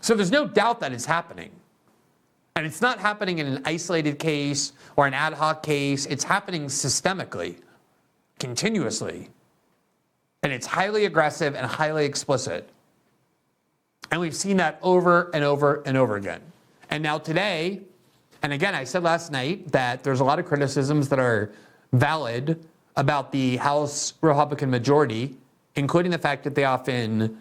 So there's no doubt that it's happening. And it's not happening in an isolated case or an ad hoc case. It's happening systemically, continuously. And it's highly aggressive and highly explicit. And we've seen that over and over and over again. And now today, and again, I said last night that there's a lot of criticisms that are valid about the House Republican majority, including the fact that they often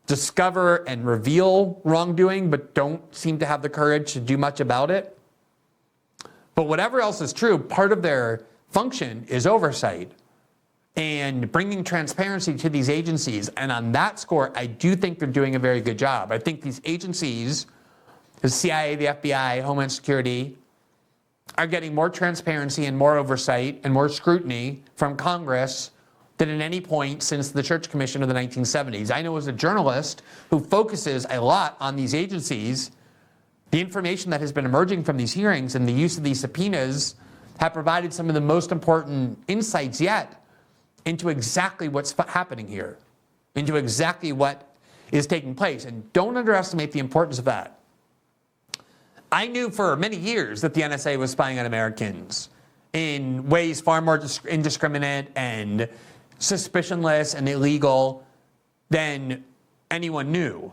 discover and reveal wrongdoing, but don't seem to have the courage to do much about it. But whatever else is true, part of their function is oversight and bringing transparency to these agencies. And on that score, I do think they're doing a very good job. I think these agencies, the CIA, the FBI, Homeland Security, are getting more transparency and more oversight and more scrutiny from Congress than at any point since the Church Commission of the 1970s. I know as a journalist who focuses a lot on these agencies, the information that has been emerging from these hearings and the use of these subpoenas have provided some of the most important insights yet into exactly what's happening here, into exactly what is taking place. And don't underestimate the importance of that. I knew for many years that the NSA was spying on Americans in ways far more indiscriminate and suspicionless and illegal than anyone knew.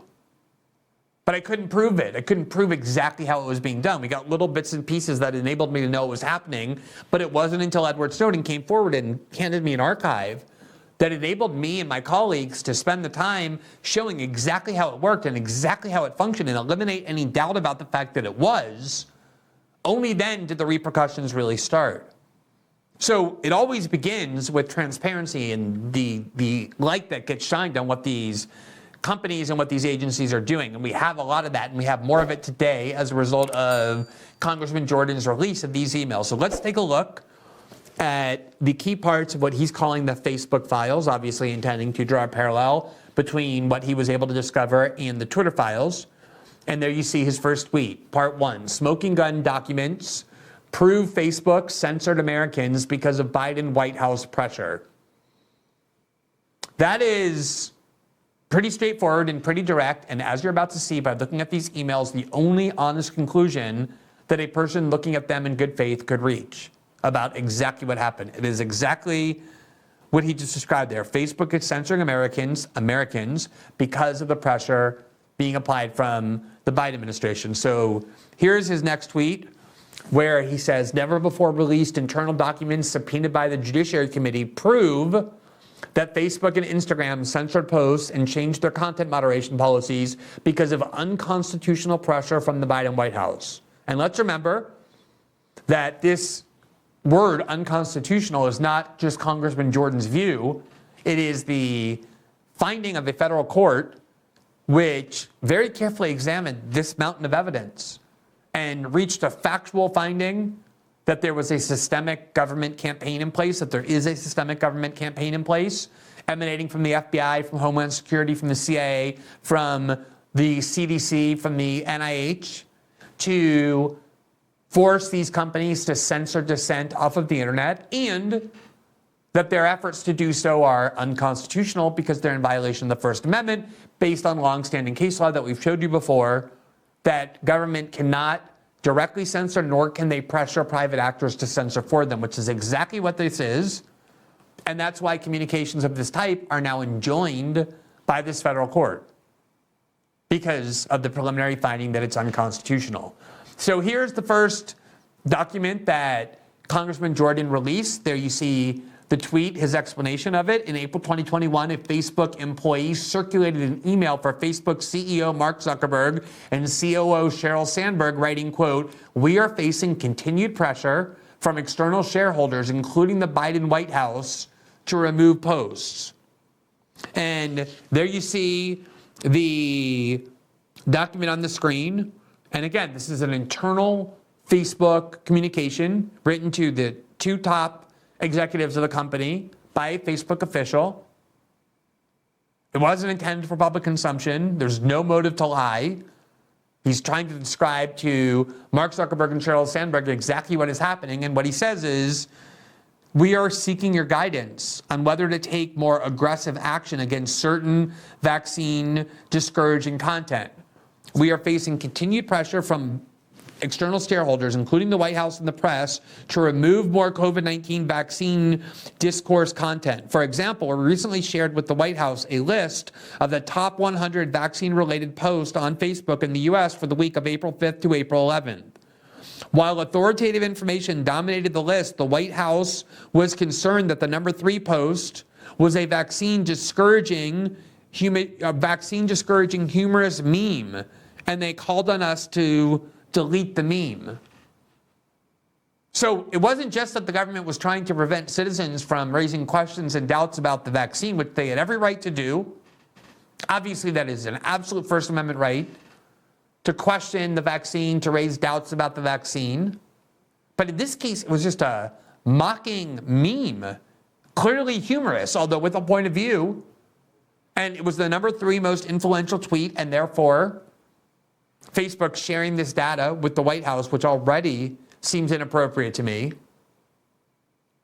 But I couldn't prove it. I couldn't prove exactly how it was being done. We got little bits and pieces that enabled me to know it was happening, but it wasn't until Edward Snowden came forward and handed me an archive that enabled me and my colleagues to spend the time showing exactly how it worked and exactly how it functioned and eliminate any doubt about the fact that it was. Only then did the repercussions really start. So it always begins with transparency and the light that gets shined on what these companies and what these agencies are doing. And we have a lot of that, and we have more of it today as a result of Congressman Jordan's release of these emails. So let's take a look at the key parts of what he's calling the Facebook files, obviously intending to draw a parallel between what he was able to discover and the Twitter files. And there you see his first tweet, part 1, smoking gun documents prove Facebook censored Americans because of Biden White House pressure. That is pretty straightforward and pretty direct, and as you're about to see by looking at these emails, the only honest conclusion that a person looking at them in good faith could reach about exactly what happened. It is exactly what he just described there. Facebook is censoring Americans because of the pressure being applied from the Biden administration. So here's his next tweet, where he says, never before released internal documents subpoenaed by the Judiciary Committee prove that Facebook and Instagram censored posts and changed their content moderation policies because of unconstitutional pressure from the Biden White House. And let's remember that this word unconstitutional is not just Congressman Jordan's view. It is the finding of a federal court which very carefully examined this mountain of evidence and reached a factual finding that there was a systemic government campaign in place, that there is a systemic government campaign in place, emanating from the FBI, from Homeland Security, from the CIA, from the CDC, from the NIH, to force these companies to censor dissent off of the internet, and that their efforts to do so are unconstitutional because they're in violation of the First Amendment, based on longstanding case law that we've showed you before, that government cannot directly censor, nor can they pressure private actors to censor for them, which is exactly what this is. And that's why communications of this type are now enjoined by this federal court, because of the preliminary finding that it's unconstitutional. So here's the first document that Congressman Jordan released. There you see the tweet, his explanation of it. In April 2021, a Facebook employee circulated an email for Facebook CEO Mark Zuckerberg and COO Sheryl Sandberg writing, quote, we are facing continued pressure from external shareholders, including the Biden White House, to remove posts. And there you see the document on the screen. And again, this is an internal Facebook communication written to the two top executives of the company by a Facebook official. It wasn't intended for public consumption. There's no motive to lie. He's trying to describe to Mark Zuckerberg and Sheryl Sandberg exactly what is happening. And what he says is, we are seeking your guidance on whether to take more aggressive action against certain vaccine discouraging content. We are facing continued pressure from external shareholders, including the White House and the press, to remove more COVID-19 vaccine discourse content. For example, we recently shared with the White House a list of the top 100 vaccine-related posts on Facebook in the U.S. for the week of April 5th to April 11th. While authoritative information dominated the list, the White House was concerned that the number 3 post was a vaccine discouraging humorous meme, and they called on us to delete the meme. So it wasn't just that the government was trying to prevent citizens from raising questions and doubts about the vaccine, which they had every right to do. Obviously, that is an absolute First Amendment right to question the vaccine, to raise doubts about the vaccine. But in this case, it was just a mocking meme, clearly humorous, although with a point of view. And it was the number 3 most influential tweet, and therefore Facebook sharing this data with the White House, which already seems inappropriate to me,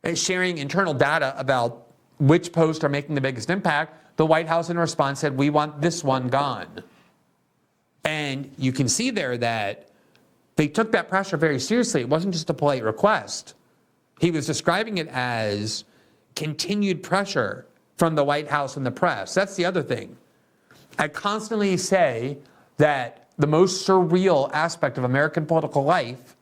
and sharing internal data about which posts are making the biggest impact. The White House in response said, we want this one gone. And you can see there that they took that pressure very seriously. It wasn't just a polite request. He was describing it as continued pressure from the White House and the press. That's the other thing. I constantly say that the most surreal aspect of American political life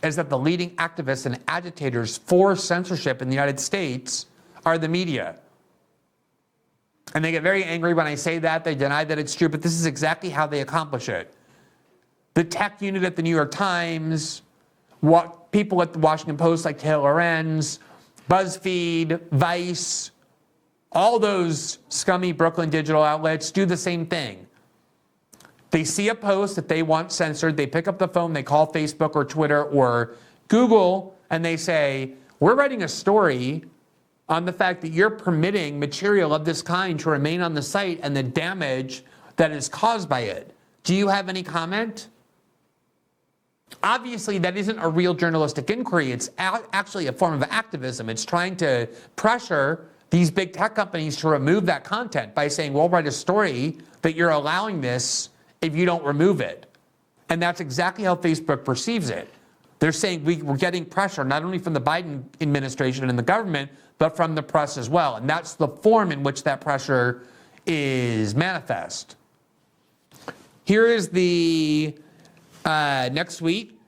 is that the leading activists and agitators for censorship in the United States are the media. And they get very angry when I say that. They deny that it's true, but this is exactly how they accomplish it. The tech unit at the New York Times, what people at the Washington Post like Taylor Enns, BuzzFeed, Vice, all those scummy Brooklyn digital outlets do the same thing. They see a post that they want censored, they pick up the phone, they call Facebook or Twitter or Google, and they say, we're writing a story on the fact that you're permitting material of this kind to remain on the site and the damage that is caused by it. Do you have any comment? Obviously, that isn't a real journalistic inquiry. It's actually a form of activism. It's trying to pressure these big tech companies to remove that content by saying, we'll write a story that you're allowing this if you don't remove it. And that's exactly how Facebook perceives it. They're saying we're getting pressure not only from the Biden administration and the government, but from the press as well. And that's the form in which that pressure is manifest. Here is the next tweet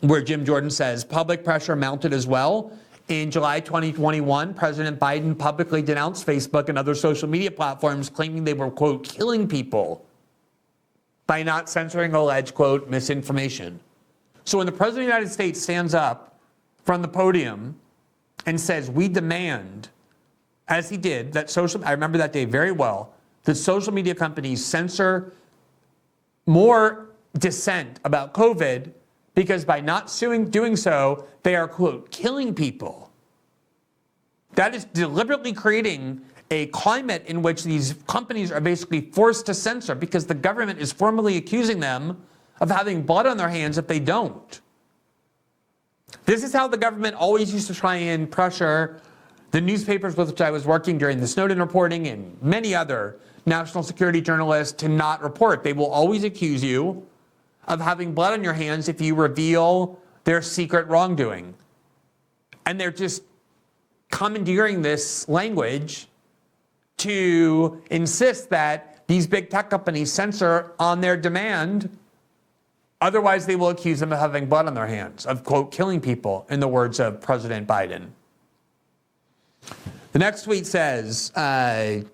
where Jim Jordan says, public pressure mounted as well. In July 2021, President Biden publicly denounced Facebook and other social media platforms, claiming they were, quote, killing people by not censoring alleged, quote, misinformation. So when the President of the United States stands up from the podium and says, we demand, as he did, that I remember that day very well, that social media companies censor more dissent about COVID because by not doing so, they are, quote, killing people. That is deliberately creating a climate in which these companies are basically forced to censor because the government is formally accusing them of having blood on their hands if they don't. This is how the government always used to try and pressure the newspapers with which I was working during the Snowden reporting and many other national security journalists to not report. They will always accuse you of having blood on your hands if you reveal their secret wrongdoing. And they're just commandeering this language to insist that these big tech companies censor on their demand. Otherwise, they will accuse them of having blood on their hands, of, quote, killing people, in the words of President Biden. The next tweet says, but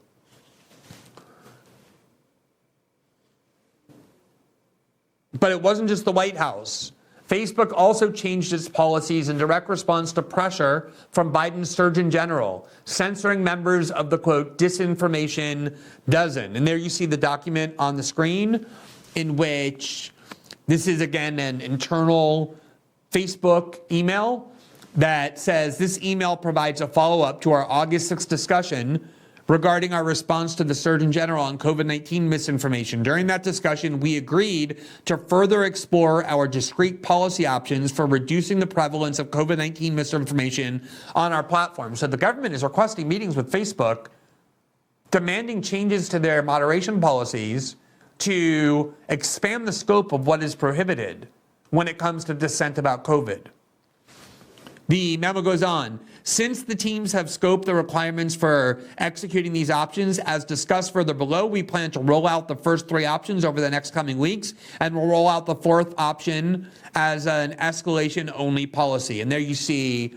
it wasn't just the White House. Facebook also changed its policies in direct response to pressure from Biden's Surgeon General, censoring members of the, quote, disinformation dozen. And there you see the document on the screen in which this is, again, an internal Facebook email that says this email provides a follow-up to our August 6th discussion regarding our response to the Surgeon General on COVID-19 misinformation. During that discussion, we agreed to further explore our discrete policy options for reducing the prevalence of COVID-19 misinformation on our platform. So the government is requesting meetings with Facebook, demanding changes to their moderation policies to expand the scope of what is prohibited when it comes to dissent about COVID. The memo goes on. Since the teams have scoped the requirements for executing these options, as discussed further below, we plan to roll out the first 3 options over the next coming weeks, and we'll roll out the 4th option as an escalation-only policy. And there you see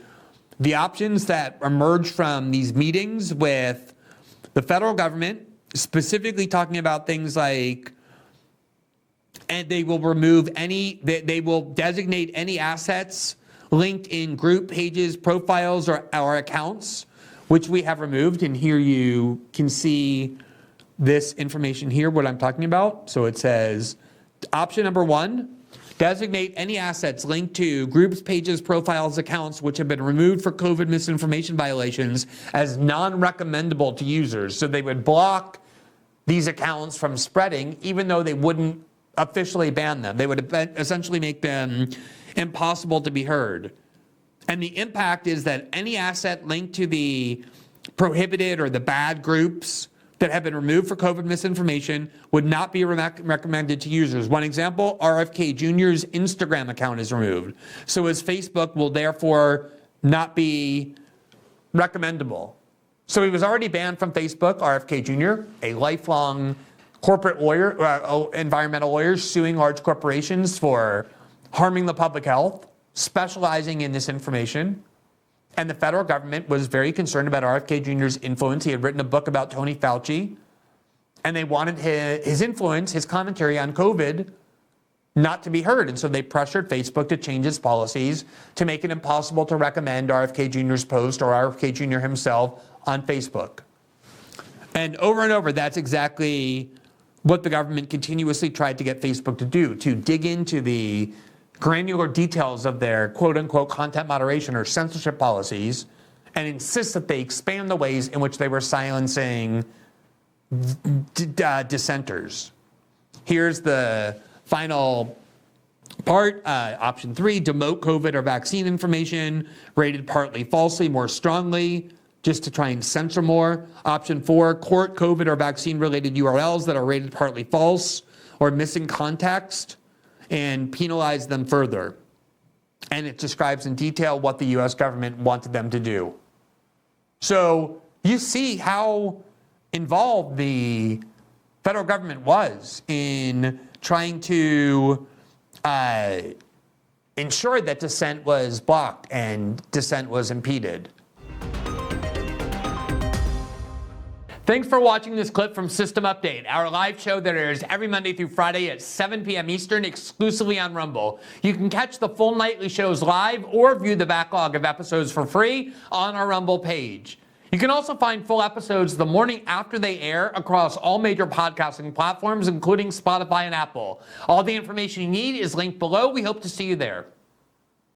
the options that emerge from these meetings with the federal government, specifically talking about things like, and they will remove any, they will designate any assets linked in group pages, profiles, or accounts, which we have removed. And here you can see this information here, what I'm talking about. So it says, option number 1, designate any assets linked to groups, pages, profiles, accounts, which have been removed for COVID misinformation violations as non-recommendable to users. So they would block these accounts from spreading, even though they wouldn't officially ban them. They would essentially make them impossible to be heard. And the impact is that any asset linked to the prohibited or the bad groups that have been removed for COVID misinformation would not be recommended to users. One example, RFK Jr.'s Instagram account is removed. So his Facebook will therefore not be recommendable. So he was already banned from Facebook, RFK Jr., a lifelong corporate lawyer, environmental lawyer suing large corporations for harming the public health, specializing in this information. And the federal government was very concerned about RFK Jr.'s influence. He had written a book about Tony Fauci, and they wanted his influence, his commentary on COVID, not to be heard. And so they pressured Facebook to change its policies to make it impossible to recommend RFK Jr.'s post or RFK Jr. himself on Facebook. And over, that's exactly what the government continuously tried to get Facebook to do, to dig into the granular details of their quote-unquote content moderation or censorship policies and insist that they expand the ways in which they were silencing dissenters. Here's the final part, option 3, demote COVID or vaccine information rated partly falsely more strongly, just to try and censor more. Option 4, court COVID or vaccine-related URLs that are rated partly false or missing context, and penalize them further. And it describes in detail what the US government wanted them to do. So you see how involved the federal government was in trying to ensure that dissent was blocked and dissent was impeded. Thanks for watching this clip from System Update, our live show that airs every Monday through Friday at 7 p.m. Eastern, exclusively on Rumble. You can catch the full nightly shows live or view the backlog of episodes for free on our Rumble page. You can also find full episodes the morning after they air across all major podcasting platforms, including Spotify and Apple. All the information you need is linked below. We hope to see you there.